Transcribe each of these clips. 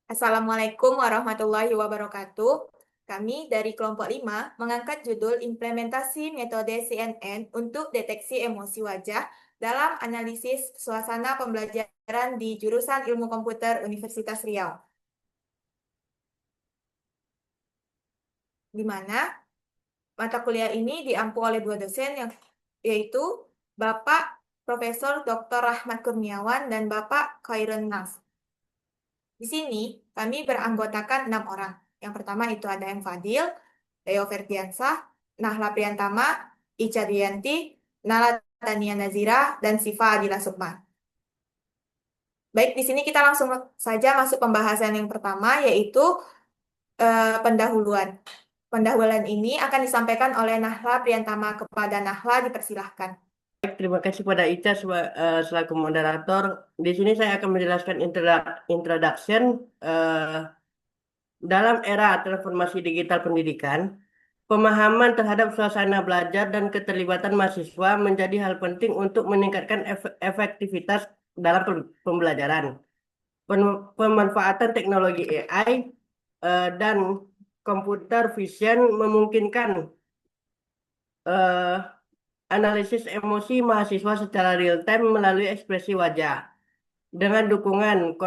Assalamualaikum warahmatullahi wabarakatuh. Kami dari kelompok 5 mengangkat judul Implementasi Metode CNN untuk Deteksi Emosi Wajah dalam Analisis Suasana Pembelajaran di Jurusan Ilmu Komputer Universitas Riau, di mana mata kuliah ini diampu oleh dua dosen yaitu Bapak Profesor Dr. Rahmat Kurniawan dan Bapak Khairun Nas. Di sini kami beranggotakan 6 orang. Yang pertama itu ada M. Fadil, Leo Ferdiansah, Nahla Priyantama, Ica Dianti, Nala Tania Nazira, dan Siva Adila Sukma. Baik, di sini kita langsung saja masuk pembahasan yang pertama, yaitu pendahuluan. Pendahuluan ini akan disampaikan oleh Nahla Priyantama. Kepada Nahla, dipersilahkan. Terima kasih pada Ica selaku moderator. Di sini saya akan menjelaskan introduction dalam era transformasi digital pendidikan. Pemahaman terhadap suasana belajar dan keterlibatan mahasiswa menjadi hal penting untuk meningkatkan efektivitas dalam pembelajaran. Pemanfaatan teknologi AI dan computer vision memungkinkan eh, analisis emosi mahasiswa secara real time melalui ekspresi wajah dengan dukungan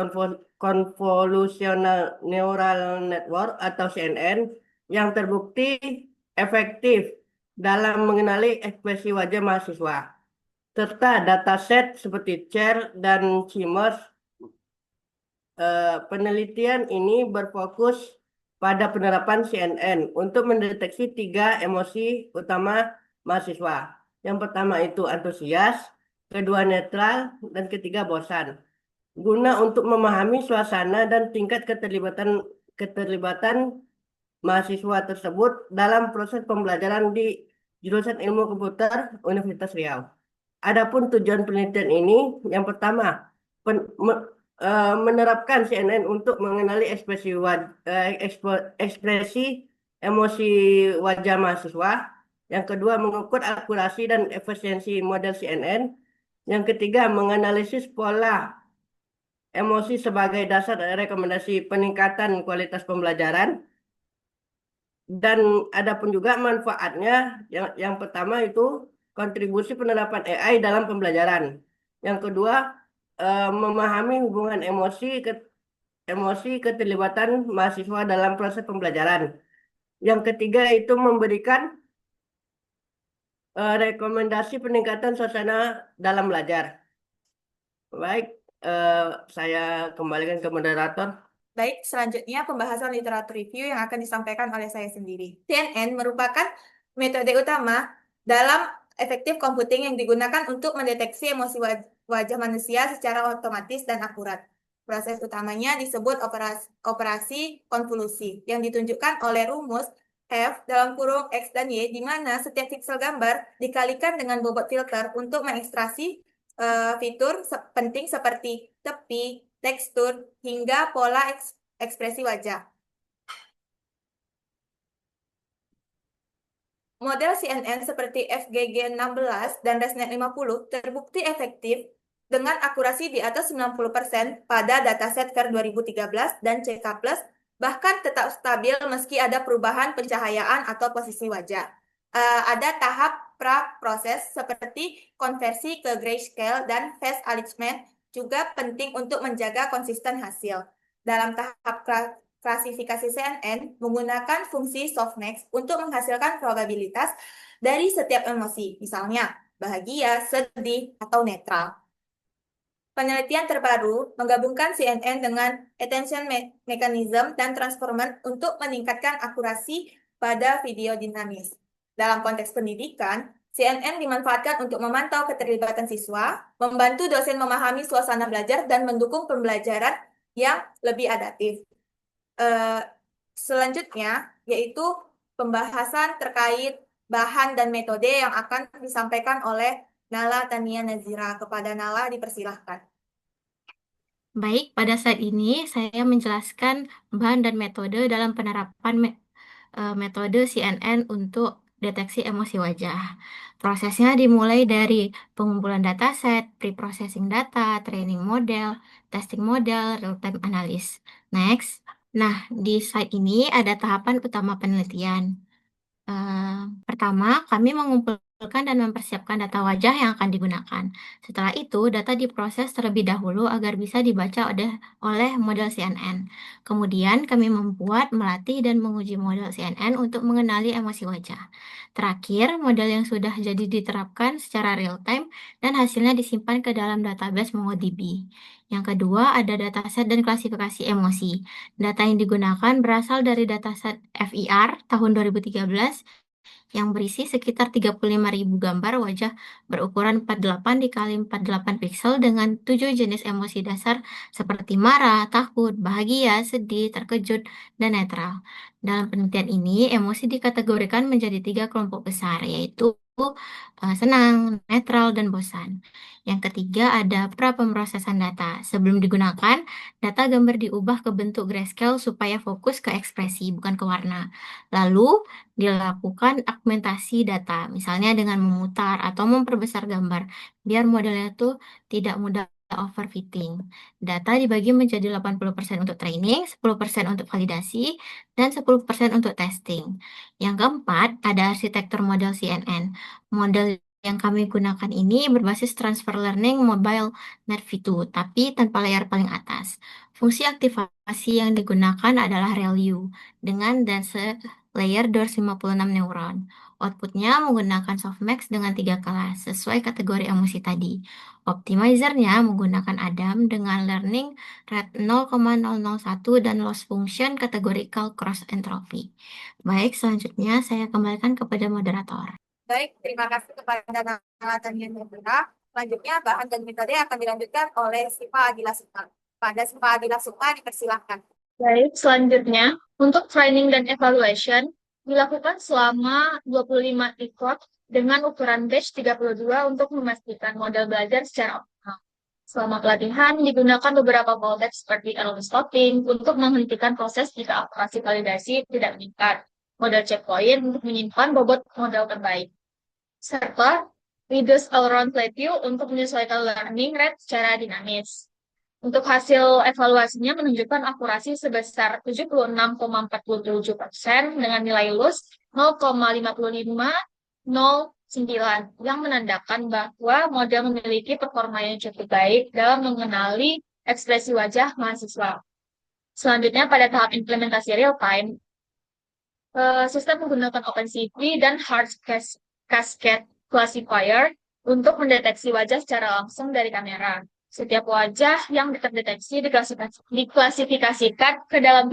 convolutional neural network atau CNN yang terbukti efektif dalam mengenali ekspresi wajah mahasiswa serta dataset seperti CHAIR dan CIMERS. Penelitian ini berfokus pada penerapan CNN untuk mendeteksi 3 emosi utama mahasiswa. Yang pertama itu antusias, kedua netral, dan ketiga bosan. Guna untuk memahami suasana dan tingkat keterlibatan mahasiswa tersebut dalam proses pembelajaran di jurusan Ilmu Komputer Universitas Riau. Adapun tujuan penelitian ini, yang pertama, menerapkan CNN untuk mengenali ekspresi emosi wajah mahasiswa. Yang kedua, mengukur akurasi dan efisiensi model CNN. Yang ketiga, menganalisis pola emosi sebagai dasar rekomendasi peningkatan kualitas pembelajaran. Dan ada pun juga manfaatnya, yang pertama itu kontribusi penerapan AI dalam pembelajaran. Yang kedua, memahami hubungan emosi keterlibatan mahasiswa dalam proses pembelajaran. Yang ketiga itu memberikan rekomendasi peningkatan suasana dalam belajar. Baik, eh, saya kembalikan ke moderator. Baik, selanjutnya pembahasan literatur review yang akan disampaikan oleh saya sendiri. CNN merupakan metode utama dalam efektif computing yang digunakan untuk mendeteksi emosi wajah manusia secara otomatis dan akurat. Proses utamanya disebut operasi konvolusi, yang ditunjukkan oleh rumus F dalam kurung X dan Y, di mana setiap pixel gambar dikalikan dengan bobot filter untuk mengekstraksi fitur penting seperti tepi, tekstur, hingga pola ekspresi wajah. Model CNN seperti FGG16 dan ResNet 50 terbukti efektif dengan akurasi di atas 90% pada dataset VER 2013 dan CK+, bahkan tetap stabil meski ada perubahan pencahayaan atau posisi wajah. Ada tahap pra-proses seperti konversi ke grayscale dan face alignment juga penting untuk menjaga konsisten hasil. Dalam tahap klasifikasi CNN menggunakan fungsi softmax untuk menghasilkan probabilitas dari setiap emosi, misalnya bahagia, sedih, atau netral. Penelitian terbaru menggabungkan CNN dengan attention mechanism dan transformer untuk meningkatkan akurasi pada video dinamis. Dalam konteks pendidikan, CNN dimanfaatkan untuk memantau keterlibatan siswa, membantu dosen memahami suasana belajar, dan mendukung pembelajaran yang lebih adaptif. Selanjutnya, yaitu pembahasan terkait bahan dan metode yang akan disampaikan oleh Nala Tania Nazira. Kepada Nala, dipersilahkan. Baik, pada saat ini saya menjelaskan bahan dan metode dalam penerapan metode CNN untuk deteksi emosi wajah. Prosesnya dimulai dari pengumpulan dataset, pre-processing data, training model, testing model, real-time analysis. Next, nah di slide ini ada tahapan utama penelitian. Pertama, kami mengumpulkan dan mempersiapkan data wajah yang akan digunakan. Setelah itu, data diproses terlebih dahulu agar bisa dibaca oleh model CNN. Kemudian, kami membuat, melatih, dan menguji model CNN untuk mengenali emosi wajah. Terakhir, model yang sudah jadi diterapkan secara real-time dan hasilnya disimpan ke dalam database MongoDB. Yang kedua, ada dataset dan klasifikasi emosi. Data yang digunakan berasal dari dataset FIR tahun 2013 yang berisi sekitar 35.000 gambar wajah berukuran 48 dikali 48 piksel dengan 7 jenis emosi dasar seperti marah, takut, bahagia, sedih, terkejut, dan netral. Dalam penelitian ini, emosi dikategorikan menjadi 3 kelompok besar, yaitu senang, netral, dan bosan. Yang ketiga ada pra-pemrosesan data. Sebelum digunakan, data gambar diubah ke bentuk grayscale supaya fokus ke ekspresi, bukan ke warna. Lalu, dilakukan augmentasi data, misalnya dengan memutar atau memperbesar gambar, biar modelnya tuh tidak mudah overfitting. Data dibagi menjadi 80% untuk training, 10% untuk validasi, dan 10% untuk testing. Yang keempat, ada arsitektur model CNN. Model yang kami gunakan ini berbasis transfer learning mobile NetV2, tapi tanpa layar paling atas. Fungsi aktivasi yang digunakan adalah ReLU dengan dense layer 256 neuron. Outputnya menggunakan softmax dengan 3 kelas, sesuai kategori emosi tadi. Optimizernya menggunakan ADAM dengan learning rate 0,001 dan loss function categorical cross entropy. Baik, selanjutnya saya kembalikan kepada moderator. Baik, terima kasih kepada Nala dan Yendra. Selanjutnya, bahan dan metode akan dilanjutkan oleh Siva Adila Sukma. Pada Siva Adila Sukma, dipersilahkan. Baik, selanjutnya untuk training dan evaluation dilakukan selama 25 ikut dengan ukuran batch 32 untuk memastikan model belajar secara optimal. Selama pelatihan digunakan beberapa fallback seperti error stopping untuk menghentikan proses jika akurasi validasi tidak meningkat, model checkpoint untuk menyimpan bobot model terbaik, serta reduce all-round plateau untuk menyesuaikan learning rate secara dinamis. Untuk hasil evaluasinya menunjukkan akurasi sebesar 76,47% dengan nilai lulus 0,5509 yang menandakan bahwa model memiliki performa yang cukup baik dalam mengenali ekspresi wajah mahasiswa. Selanjutnya pada tahap implementasi real-time, sistem menggunakan OpenCV dan Hard Cascade Classifier untuk mendeteksi wajah secara langsung dari kamera. Setiap wajah yang terdeteksi diklasifikasikan ke dalam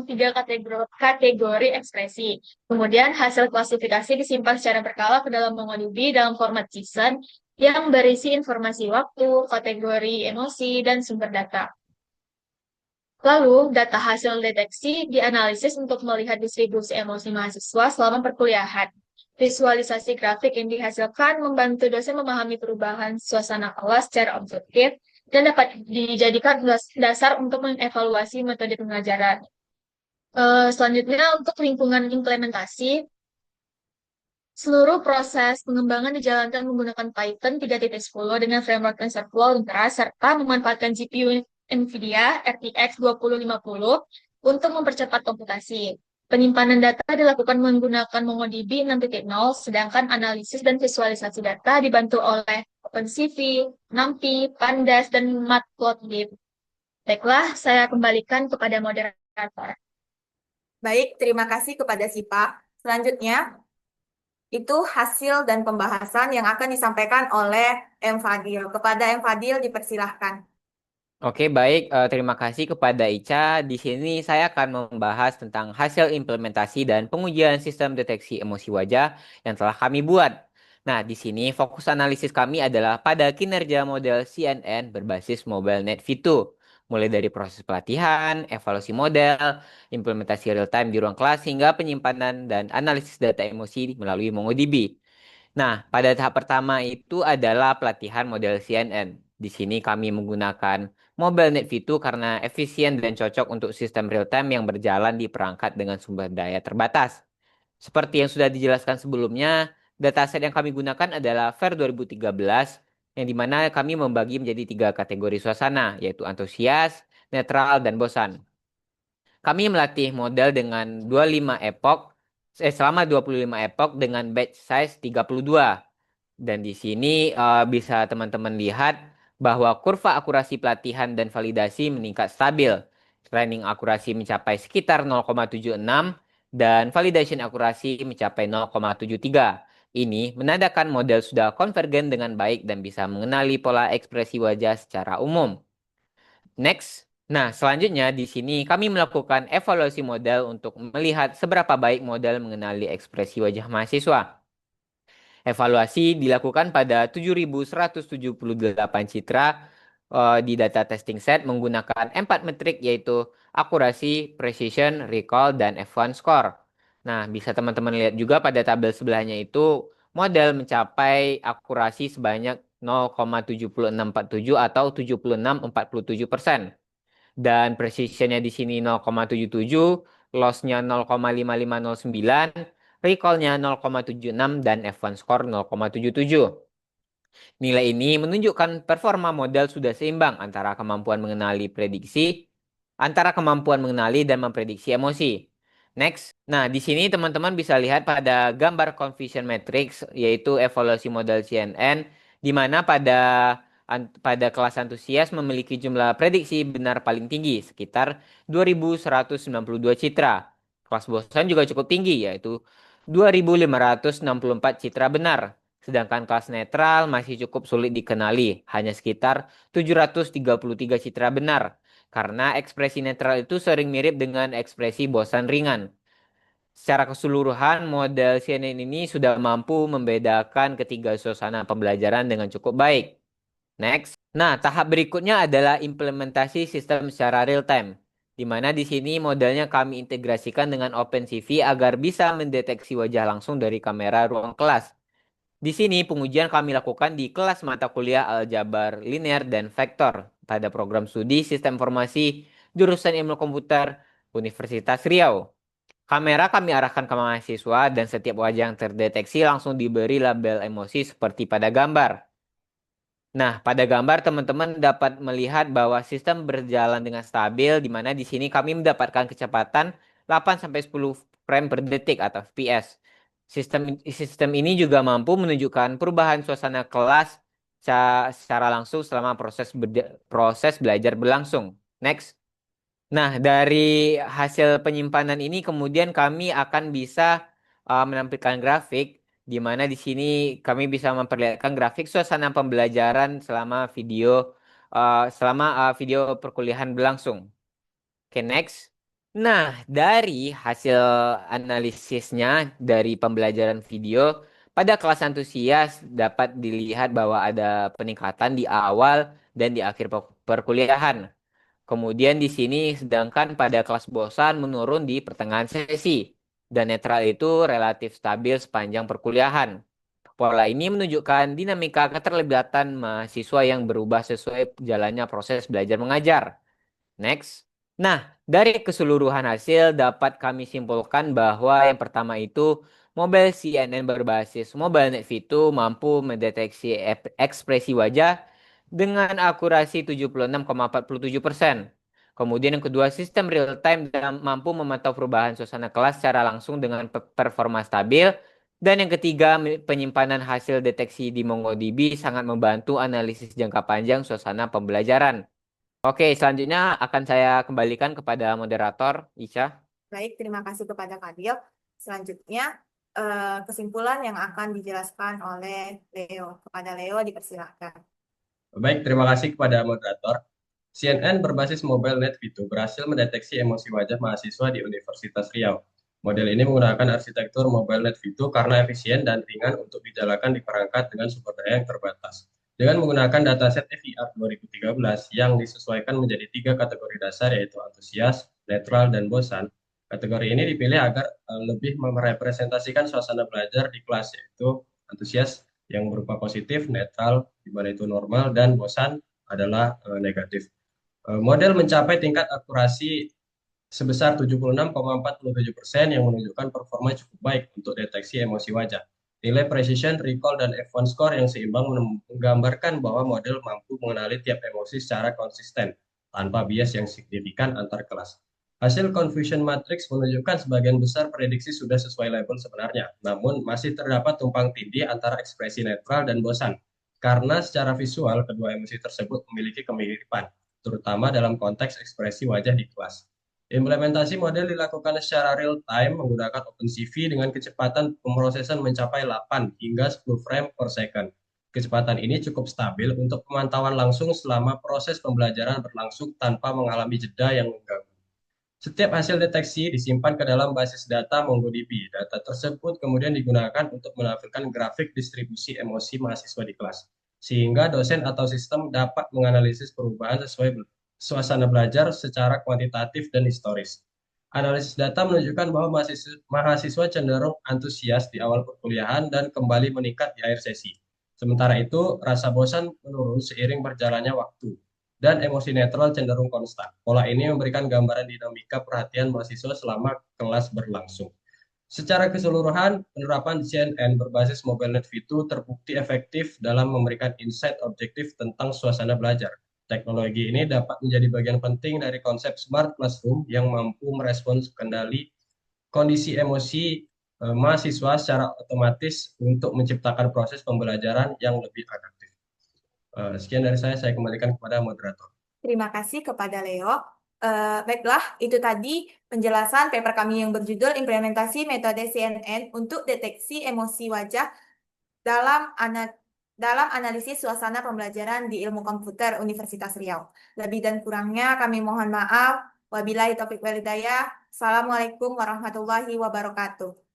tiga kategori ekspresi. Kemudian hasil klasifikasi disimpan secara berkala ke dalam MongoDB dalam format JSON yang berisi informasi waktu, kategori emosi, dan sumber data. Lalu, data hasil deteksi dianalisis untuk melihat distribusi emosi mahasiswa selama perkuliahan. Visualisasi grafik yang dihasilkan membantu dosen memahami perubahan suasana kelas secara objektif dan dapat dijadikan dasar untuk mengevaluasi metode pengajaran. Selanjutnya, untuk lingkungan implementasi, seluruh proses pengembangan dijalankan menggunakan Python 3.10 dengan framework TensorFlow Ultra serta memanfaatkan GPU NVIDIA RTX 2050 untuk mempercepat komputasi. Penyimpanan data dilakukan menggunakan MongoDB 6.0, sedangkan analisis dan visualisasi data dibantu oleh OpenCV, NumPy, Pandas, dan Matplotlib. Baiklah, saya kembalikan kepada moderator. Baik, terima kasih kepada Sipa. Selanjutnya, itu hasil dan pembahasan yang akan disampaikan oleh M. Fadil. Kepada M. Fadil, dipersilahkan. Oke, baik. Terima kasih kepada Ica. Di sini saya akan membahas tentang hasil implementasi dan pengujian sistem deteksi emosi wajah yang telah kami buat. Nah, di sini fokus analisis kami adalah pada kinerja model CNN berbasis MobileNet V2. Mulai dari proses pelatihan, evaluasi model, implementasi real-time di ruang kelas, hingga penyimpanan dan analisis data emosi melalui MongoDB. Nah, pada tahap pertama itu adalah pelatihan model CNN. Di sini kami menggunakan MobileNet V2 karena efisien dan cocok untuk sistem real-time yang berjalan di perangkat dengan sumber daya terbatas. Seperti yang sudah dijelaskan sebelumnya, dataset yang kami gunakan adalah FAIR 2013, yang dimana kami membagi menjadi 3 kategori suasana, yaitu antusias, netral, dan bosan. Kami melatih model dengan 25 epoch, selama 25 epoch dengan batch size 32. Dan di sini bisa teman-teman lihat bahwa kurva akurasi pelatihan dan validasi meningkat stabil. Training akurasi mencapai sekitar 0,76 dan validation akurasi mencapai 0,73. Ini menandakan model sudah konvergen dengan baik dan bisa mengenali pola ekspresi wajah secara umum. Next. Nah, selanjutnya di sini kami melakukan evaluasi model untuk melihat seberapa baik model mengenali ekspresi wajah mahasiswa. Evaluasi dilakukan pada 7.178 citra di data testing set menggunakan 4 metrik, yaitu akurasi, precision, recall, dan F1 score. Nah, bisa teman-teman lihat juga pada tabel sebelahnya itu model mencapai akurasi sebanyak 0,7647 atau 76,47%. Dan precisionnya di sini 0,77, loss-nya 0,5509, recall-nya 0,76, dan F1 score 0,77. Nilai ini menunjukkan performa model sudah seimbang antara kemampuan mengenali dan memprediksi emosi. Next. Nah, di sini teman-teman bisa lihat pada gambar confusion matrix, yaitu evaluasi model CNN, di mana pada kelas antusias memiliki jumlah prediksi benar paling tinggi, sekitar 2.192 citra. Kelas bosan juga cukup tinggi, yaitu 2.564 citra benar. Sedangkan kelas netral masih cukup sulit dikenali, hanya sekitar 733 citra benar. Karena ekspresi netral itu sering mirip dengan ekspresi bosan ringan. Secara keseluruhan, model CNN ini sudah mampu membedakan ketiga suasana pembelajaran dengan cukup baik. Next. Nah, tahap berikutnya adalah implementasi sistem secara real time, di mana di sini modelnya kami integrasikan dengan OpenCV agar bisa mendeteksi wajah langsung dari kamera ruang kelas. Di sini pengujian kami lakukan di kelas mata kuliah aljabar linear dan vektor pada program studi Sistem Informasi jurusan Ilmu Komputer Universitas Riau. Kamera kami arahkan ke mahasiswa dan setiap wajah yang terdeteksi langsung diberi label emosi seperti pada gambar. Nah, pada gambar teman-teman dapat melihat bahwa sistem berjalan dengan stabil, di mana di sini kami mendapatkan kecepatan 8-10 frame per detik atau FPS. Sistem ini juga mampu menunjukkan perubahan suasana kelas secara langsung selama proses belajar berlangsung. Next. Nah, dari hasil penyimpanan ini kemudian kami akan bisa menampilkan grafik, di mana di sini kami bisa memperlihatkan grafik suasana pembelajaran selama video perkuliahan berlangsung. Oke, next. Nah, dari hasil analisisnya dari pembelajaran video pada kelas antusias dapat dilihat bahwa ada peningkatan di awal dan di akhir perkuliahan. Kemudian di sini sedangkan pada kelas bosan menurun di pertengahan sesi dan netral itu relatif stabil sepanjang perkuliahan. Pola ini menunjukkan dinamika keterlibatan mahasiswa yang berubah sesuai jalannya proses belajar mengajar. Next. Nah, dari keseluruhan hasil dapat kami simpulkan bahwa yang pertama itu mobile CNN berbasis MobileNet V2 mampu mendeteksi ekspresi wajah dengan akurasi 76,47%. Kemudian yang kedua, sistem real time dan mampu memantau perubahan suasana kelas secara langsung dengan performa stabil. Dan yang ketiga, penyimpanan hasil deteksi di MongoDB sangat membantu analisis jangka panjang suasana pembelajaran. Oke, selanjutnya akan saya kembalikan kepada moderator, Ica. Baik, terima kasih kepada Kadil. Selanjutnya, kesimpulan yang akan dijelaskan oleh Leo. Kepada Leo, dipersilakan. Baik, terima kasih kepada moderator. CNN berbasis MobileNet V2 berhasil mendeteksi emosi wajah mahasiswa di Universitas Riau. Model ini menggunakan arsitektur MobileNet V2 karena efisien dan ringan untuk dijalankan di perangkat dengan sumber daya yang terbatas. Dengan menggunakan dataset FIR 2013 yang disesuaikan menjadi 3 kategori dasar, yaitu antusias, netral, dan bosan. Kategori ini dipilih agar lebih merepresentasikan suasana belajar di kelas, yaitu antusias yang berupa positif, netral, di mana itu normal, dan bosan adalah negatif. Model mencapai tingkat akurasi sebesar 76,47% yang menunjukkan performa cukup baik untuk deteksi emosi wajah. Nilai precision, recall, dan F1 score yang seimbang menggambarkan bahwa model mampu mengenali tiap emosi secara konsisten, tanpa bias yang signifikan antar kelas. Hasil confusion matrix menunjukkan sebagian besar prediksi sudah sesuai label sebenarnya, namun masih terdapat tumpang tindih antara ekspresi netral dan bosan, karena secara visual kedua emosi tersebut memiliki kemiripan, terutama dalam konteks ekspresi wajah di kelas. Implementasi model dilakukan secara real-time menggunakan OpenCV dengan kecepatan pemrosesan mencapai 8 hingga 10 frame per second. Kecepatan ini cukup stabil untuk pemantauan langsung selama proses pembelajaran berlangsung tanpa mengalami jeda yang mengganggu. Setiap hasil deteksi disimpan ke dalam basis data MongoDB. Data tersebut kemudian digunakan untuk menampilkan grafik distribusi emosi mahasiswa di kelas, sehingga dosen atau sistem dapat menganalisis perubahan sesuai suasana belajar secara kuantitatif dan historis. Analisis data menunjukkan bahwa mahasiswa cenderung antusias di awal perkuliahan dan kembali meningkat di akhir sesi. Sementara itu, rasa bosan menurun seiring berjalannya waktu, dan emosi netral cenderung konstan. Pola ini memberikan gambaran dinamika perhatian mahasiswa selama kelas berlangsung. Secara keseluruhan, penerapan CNN berbasis MobileNet V2 terbukti efektif dalam memberikan insight objektif tentang suasana belajar. Teknologi ini dapat menjadi bagian penting dari konsep smart classroom yang mampu merespons kondisi emosi mahasiswa secara otomatis untuk menciptakan proses pembelajaran yang lebih adaptif. Sekian dari saya kembalikan kepada moderator. Terima kasih kepada Leo. Baiklah, itu tadi penjelasan paper kami yang berjudul Implementasi Metode CNN untuk Deteksi Emosi Wajah dalam analisis suasana pembelajaran di Ilmu Komputer Universitas Riau. Lebih dan kurangnya kami mohon maaf. Wabillahi taufiq wal hidayah. Assalamualaikum warahmatullahi wabarakatuh.